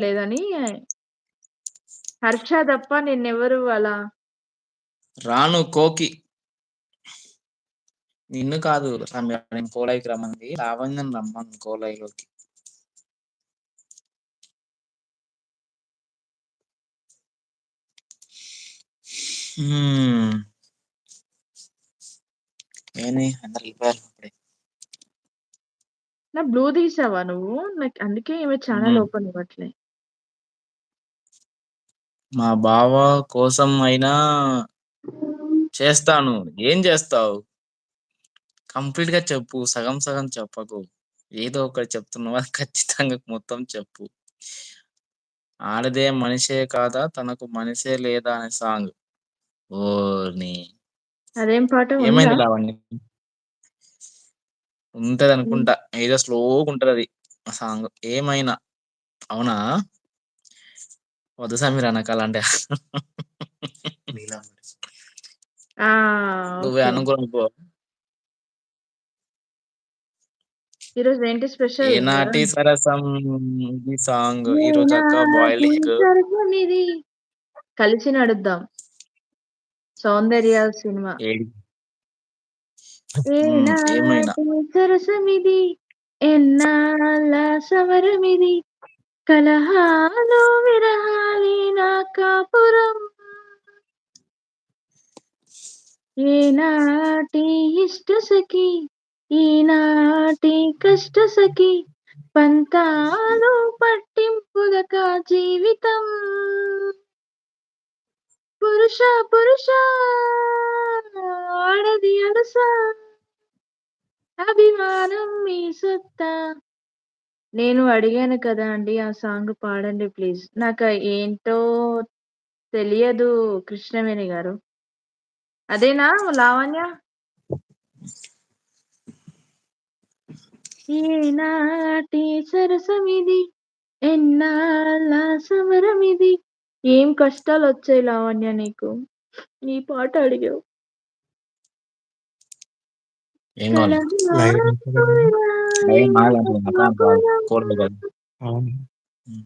లేదని 'హర్ష' తప్ప నిన్నెవరు అలా 'రాను కోకి' నిన్ను కాదు రమ్య నేను కోలైకి రమ్మంది. లావణ్యని రమ్మంది కోలైలోకి. హ్మ్. ఏంది అందరు ఎళ్ళిపోయారు అప్పుడే. నా బ్లూ తీసావా నువ్వు? నాకు అందుకే ఈమె ఛానెల్ హ్మ్. ఓపెన్ ఇవ్వట్లే. మా బావ కోసం అయినా చేస్తాను. ఏం చేస్తావు? కంప్లీట్‌గా చెప్పు. సగం సగం చెప్పకు. ఏదో ఒకటి చెప్తున్నావు. అది ఖచ్చితంగా మొత్తం చెప్పు. 'ఆడదే మనిషే కాదా తనకు మనసే లేదా' అనే సాంగ్. ఓర్ని! అదేం పాట ఉందా? ఏమైంది లావణ్య? హ్మ్. ఉంటదనుకుంటా. ఏదో స్లోగుంటదది ఆ సాంగ్. ఏమైనా. అవునా? వద్దు సమీర నాకలాంటి ఆ! నువ్వే ఓకే. అనుకోనుకో. ఈరోజు ఏంటి స్పెషల్? ఏనాటి సరసం ఇది సాంగ్. ఈరోజక్క బాయిల్డ్ ఏనాటి ఎగ్. సరసమిది కలిసి నడుద్దాం. 'సౌందర్య' సినిమా. ఏడి ఏమైనా. ఏనాటి సరసమిది ఎన్నాళ్ళ సమరమిది కలహాలు విరహాలే నా కాపురం ఏనాటి ఇష్ట సఖి ఈనాటి కష్ట సఖి పంతాలు పట్టింపులక జీవితం పురుష పురుష ఆడది అడుస అభిమానం మీ సొత్తా నేను అడిగాను కదా అండి ఆ సాంగ్ పాడండి ప్లీజ్. ఏంటో తెలియదు కృష్ణవేణి గారు. అదేనా లావణ్య? ఏనాటి సరసమిది ఎన్నాళ్ళ సమరమిది ఏం కష్టాలొచ్చాయి లావణ్య నీకు? ఈ పాట అడిగావు. ఏం కావాలి? లైవ్ కలహాలు ఎక్కడుంది? విరాలి లైవ్ నా మాట్లాడుతున్నా నాకు కాదు. కాపురం కోర్టు కాదు. అవును. హ్మ్.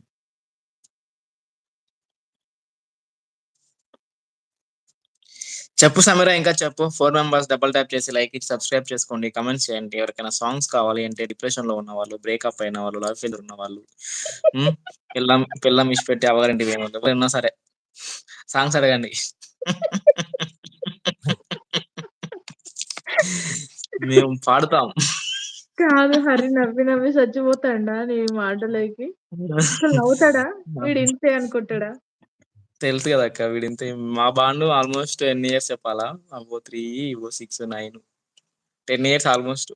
చెప్పు సమీర ఇంకా చెప్పు. 4 మెంబర్స్ డబుల్ ట్యాప్ చేసి లైక్ ఇచ్చి సబ్స్క్రైబ్ చేసుకోండి. కామెంట్స్ చేయండి. ఎవరికైనా సాంగ్స్ కావాలి అంటే డిప్రెషన్‌లో ఉన్నవాళ్ళు, బ్రేకప్ అయిన వాళ్ళు, లవ్ ఫెయిల్యూర్ ఉన్నవాళ్ళు, హ్మ్. పెళ్ళాం ఇడిచిపెట్టి అవ్వగారింటికి పోయినోళ్ళు ఎవరైనా సరే సాంగ్స్ అడగండి. మేము పాడుతాం. కాదు హరి నవ్వి నవ్వి చచ్చిపోతాండా నీ మాటలకి? అసలు నవ్వుతాడా? వీడు ఇంతే అనుకుంటాడా? తెలుసు కదక్క వీడింతే. మా బాండు ఆల్మోస్ట్ ఎన్ని ఇయర్స్ చెప్పాలా? అబ్బో 3, ఇగో 6, 9, 10 ఇయర్స్ ఆల్మోస్ట్.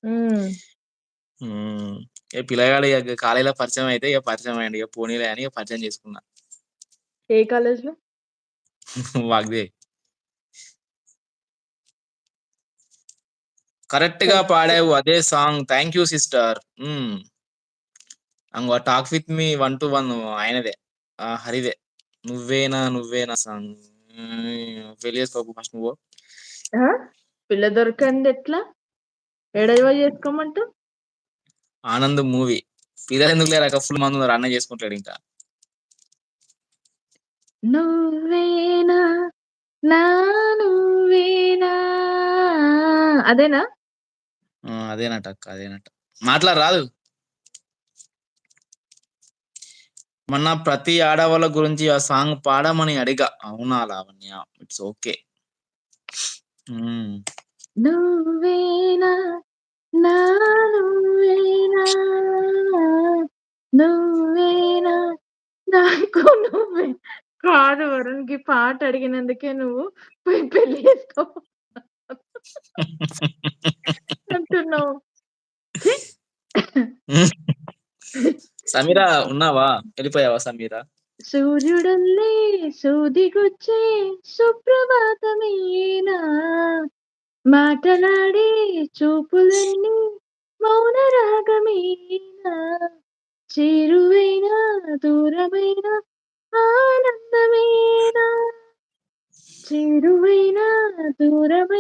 హ్మ్. హ్మ్. పిల్లగాడు ఇగ కాలేజ్‌లో పరిచయం అయితే ఇగ పరిచయం అయ్యిండు. ఇగ పోనీలే అని ఇగ పరిచయం చేసుకున్నా. ఏ కాలేజ్‌లో? వాగ్దే. కరెక్ట్‌గా కరెక్ట్. పాడావు అదే సాంగ్. Thank you sister. హ్మ్. అంగ 'టాక్ విత్ మీ 1-1' ఆయనదే. హరిదే. 'నువ్వేనా నువ్వేనా' సాంగ్. పెళ్లి చేసుకోకు ఫస్ట్ నువ్వు. ఆ! పిల్ల దొరకందెట్లా? ఏడ పోయి చేసుకోమంటావు? 'ఆనంద్' మూవీ. పిల్లలెందుకు లేరక్క ఫుల్ మందున్నారు. అన్నయ్య చేసుకుంటాడింకా. నువ్వేనా నా నువ్వేనా అదేనా? అదేనట అక్క. అదేనట. మాట్లాడరాదు. మొన్న ప్రతి ఆడవాళ్ళ గురించి ఆ సాంగ్ పాడమని అడిగా. అవునా లావణ్య. It's okay. హ్మ్. నువ్వేనా నా నువ్వేనా నువ్వేనా నాకు నువ్వే కాదు వరుణ్‌కి పాట అడిగినందుకే నువ్వు పోయి పెళ్లి చేసుకో అంటున్నావు. ఛీ! సమీరా ఉన్నావా? ఎళ్ళిపోయావా సమీరా? సూర్యుడల్లే సూదిగుచ్చే సుప్రభాతమేనా మాటలాడే చూపులన్నీ మౌన రాగమేనా చేరువైన దూరమైన ఆనందమేనా చేరువైన దూరమైన